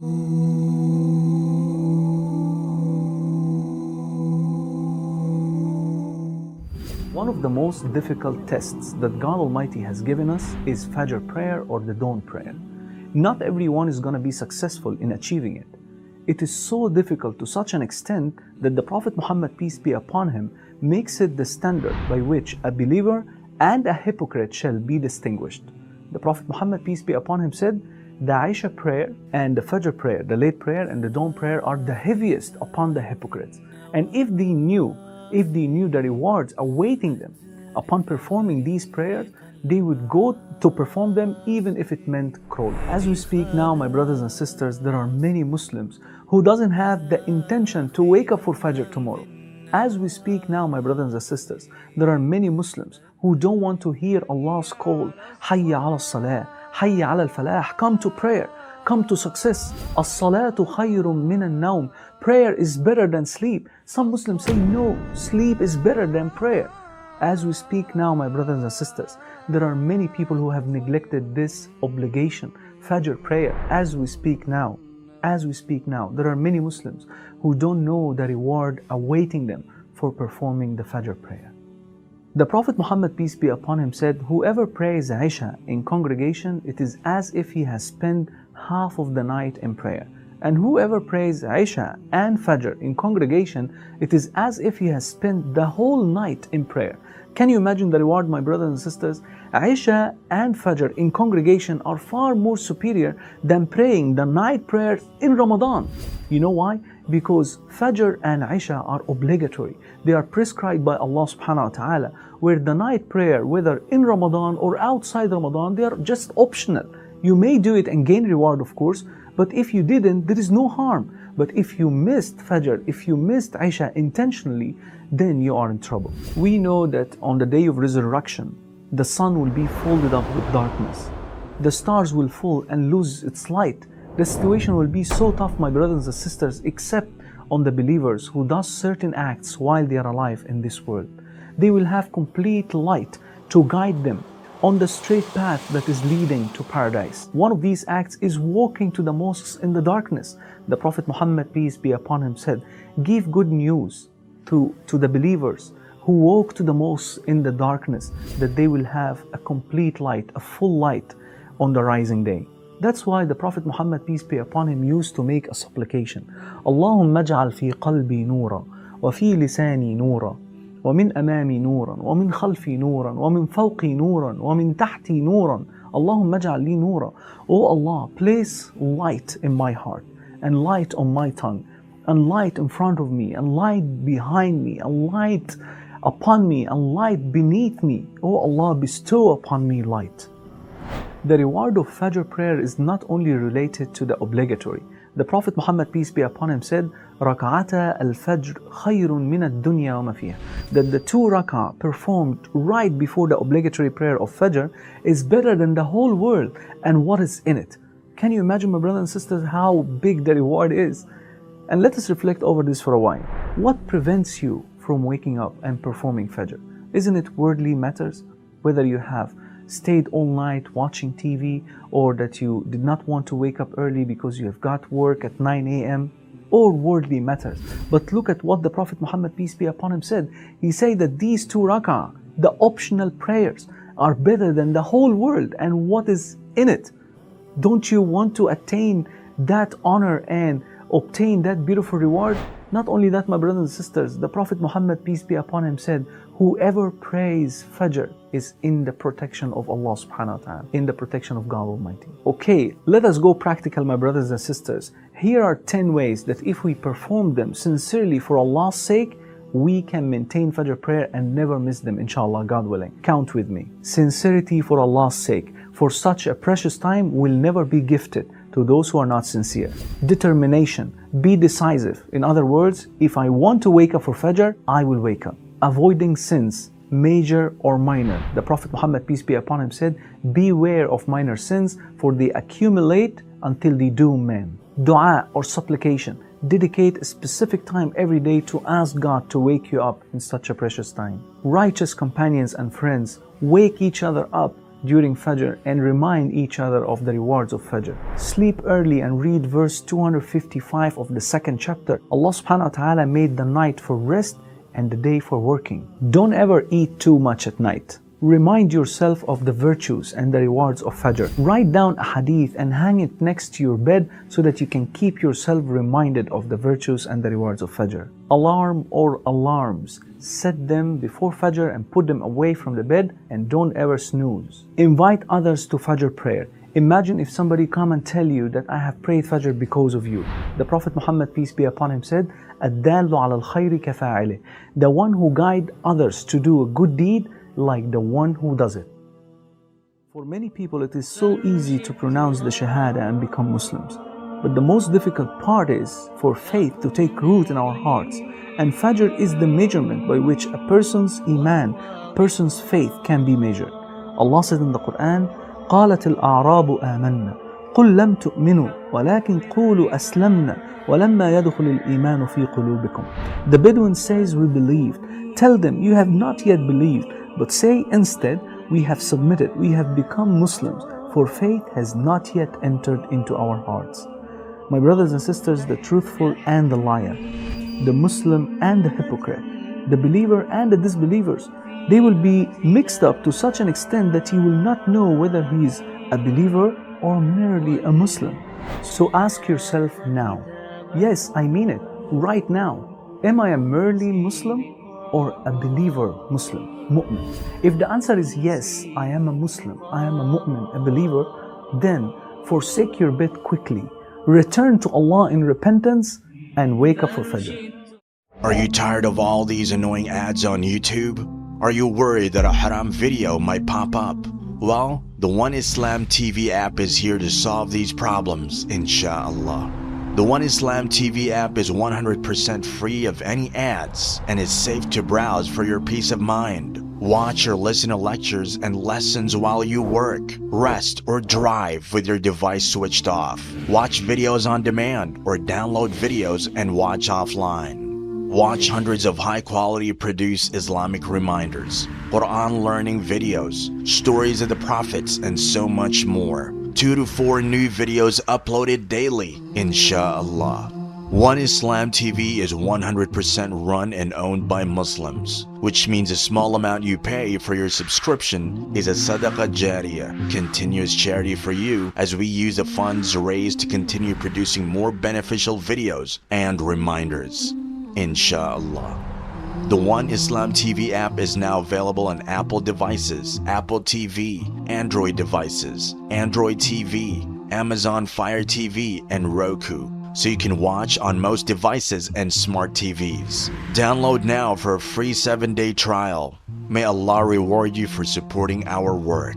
One of the most difficult tests that God Almighty has given us is Fajr prayer or the dawn prayer. Not everyone is going to be successful in achieving it. It is so difficult to such an extent that the Prophet Muhammad, peace be upon him, makes it the standard by which a believer and a hypocrite shall be distinguished. The Prophet Muhammad, peace be upon him, said, the Aisha prayer and the Fajr prayer, the late prayer and the dawn prayer, are the heaviest upon the hypocrites. And if they knew the rewards awaiting them upon performing these prayers, they would go to perform them even if it meant crawling. As we speak now, my brothers and sisters, there are many Muslims who doesn't have the intention to wake up for Fajr tomorrow. As we speak now, my brothers and sisters, there are many Muslims who don't want to hear Allah's call, Hayya ala salah, Hayya ala al-falah, come to prayer, come to success. As-salatu khayrun min al-nawm. Prayer is better than sleep. Some Muslims say, no, sleep is better than prayer. As we speak now, my brothers and sisters, there are many people who have neglected this obligation, Fajr prayer, as we speak now. As we speak now, there are many Muslims who don't know the reward awaiting them for performing the Fajr prayer. The Prophet Muhammad, peace be upon him, said, whoever prays Isha in congregation, it is as if he has spent half of the night in prayer. And whoever prays Isha and Fajr in congregation, it is as if he has spent the whole night in prayer. Can you imagine the reward, my brothers and sisters? Isha and Fajr in congregation are far more superior than praying the night prayers in Ramadan. You know why? Because Fajr and Isha are obligatory. They are prescribed by Allah subhanahu wa ta'ala, where the night prayer, whether in Ramadan or outside Ramadan, they are just optional. You may do it and gain reward, of course, but if you didn't, there is no harm. But if you missed Fajr, if you missed Isha intentionally, then you are in trouble. We know that on the day of resurrection, the sun will be folded up with darkness. The stars will fall and lose its light. The situation will be so tough, my brothers and sisters, except on the believers who does certain acts while they are alive in this world. They will have complete light to guide them on the straight path that is leading to paradise. One of these acts is walking to the mosques in the darkness. The Prophet Muhammad, peace be upon him, said, give good news to the believers who walk to the mosques in the darkness, that they will have a complete light, a full light on the rising day. That's why the Prophet Muhammad, peace be upon him, used to make a supplication. Allahumma aj'al fi qalbi nura, wa fi lisani nura, ومن أمامي نورا ومن خلفي نورا ومن فوقي نورا ومن تحتي نورا اللهم اجعل لي نورا. Oh Allah, place light in my heart and light on my tongue and light in front of me and light behind me and light upon me and light beneath me. Oh Allah, bestow upon me light. The reward of Fajr prayer is not only related to the obligatory. The Prophet Muhammad, peace be upon him, said, رَكَعَةَ الْفَجْرِ خَيْرٌ مِنَ الدُّنْيَا وَمَا فِيهَا. That the 2 rak'ah performed right before the obligatory prayer of Fajr is better than the whole world and what is in it. Can you imagine, my brothers and sisters, how big the reward is? And let us reflect over this for a while. What prevents you from waking up and performing Fajr? Isn't it worldly matters? Whether you have stayed all night watching TV, or that you did not want to wake up early because you have got work at 9 a.m. or worldly matters. But look at what the Prophet Muhammad, peace be upon him, said. He said that these 2 rak'ah, the optional prayers, are better than the whole world and what is in it. Don't you want to attain that honor and obtain that beautiful reward? Not only that, my brothers and sisters, the Prophet Muhammad, peace be upon him, said, whoever prays Fajr is in the protection of Allah subhanahu wa ta'ala, in the protection of God Almighty. Okay, let us go practical, my brothers and sisters. Here are 10 ways that if we perform them sincerely for Allah's sake, we can maintain Fajr prayer and never miss them, inshallah, God willing. Count with me. Sincerity for Allah's sake. For such a precious time will never be gifted to those who are not sincere. Determination. Be decisive. In other words, if I want to wake up for Fajr, I will wake up. Avoiding sins, major or minor. The Prophet Muhammad, peace be upon him, said, beware of minor sins, for they accumulate until they doom men. Dua or supplication. Dedicate a specific time every day to ask God to wake you up in such a precious time. Righteous companions and friends, wake each other up. during Fajr and remind each other of the rewards of Fajr. Sleep early and read verse 255 of the second chapter. Allah subhanahu wa ta'ala made the night for rest and the day for working. Don't ever eat too much at night. Remind yourself of the virtues and the rewards of Fajr. Write down a hadith and hang it next to your bed so that you can keep yourself reminded of the virtues and the rewards of Fajr. Alarm or alarms. Set them before Fajr and put them away from the bed, and don't ever snooze. Invite others to Fajr prayer. Imagine if somebody come and tell you that I have prayed Fajr because of you. The Prophet Muhammad, peace be upon him, said, "Ad-dallu ala al-khayri kafa'ilih." The one who guide others to do a good deed like the one who does it. For many people it is so easy to pronounce the Shahada and become Muslims. But the most difficult part is for faith to take root in our hearts. And Fajr is the measurement by which a person's iman, person's faith can be measured. Allah said in the Quran, قالت الأعراب آمنا قل لم تؤمنوا ولكن قولوا أسلمنا ولما يدخل الإيمان في قلوبكم. The Bedouin says, we believed. Tell them, you have not yet believed, but say instead, we have submitted, we have become Muslims, for faith has not yet entered into our hearts. My brothers and sisters, the truthful and the liar, the Muslim and the hypocrite, the believer and the disbelievers, they will be mixed up to such an extent that you will not know whether he is a believer or merely a Muslim. So ask yourself now, yes, I mean it, right now, am I a merely Muslim or a believer Muslim, mu'min? If the answer is yes, I am a Muslim, I am a mu'min, a believer, then forsake your bed quickly, return to Allah in repentance, and wake up for Fajr. Are you tired of all these annoying ads on YouTube? Are you worried that a haram video might pop up? Well, the One Islam TV app is here to solve these problems, inshallah. The One Islam TV app is 100% free of any ads and is safe to browse for your peace of mind. Watch or listen to lectures and lessons while you work, rest, or drive with your device switched off. Watch videos on demand or download videos and watch offline. Watch hundreds of high-quality produced Islamic reminders, Quran learning videos, stories of the prophets, and so much more. 2 to 4 new videos uploaded daily, inshallah. One Islam TV is 100% run and owned by Muslims, which means a small amount you pay for your subscription is a SADAQAH JARIYAH, continuous charity for you, as we use the funds raised to continue producing more beneficial videos and reminders, inshallah. The One Islam TV app is now available on Apple devices, Apple TV, Android devices, Android TV, Amazon Fire TV, and Roku, so you can watch on most devices and smart TVs. Download now for a free 7-day trial. May Allah reward you for supporting our work.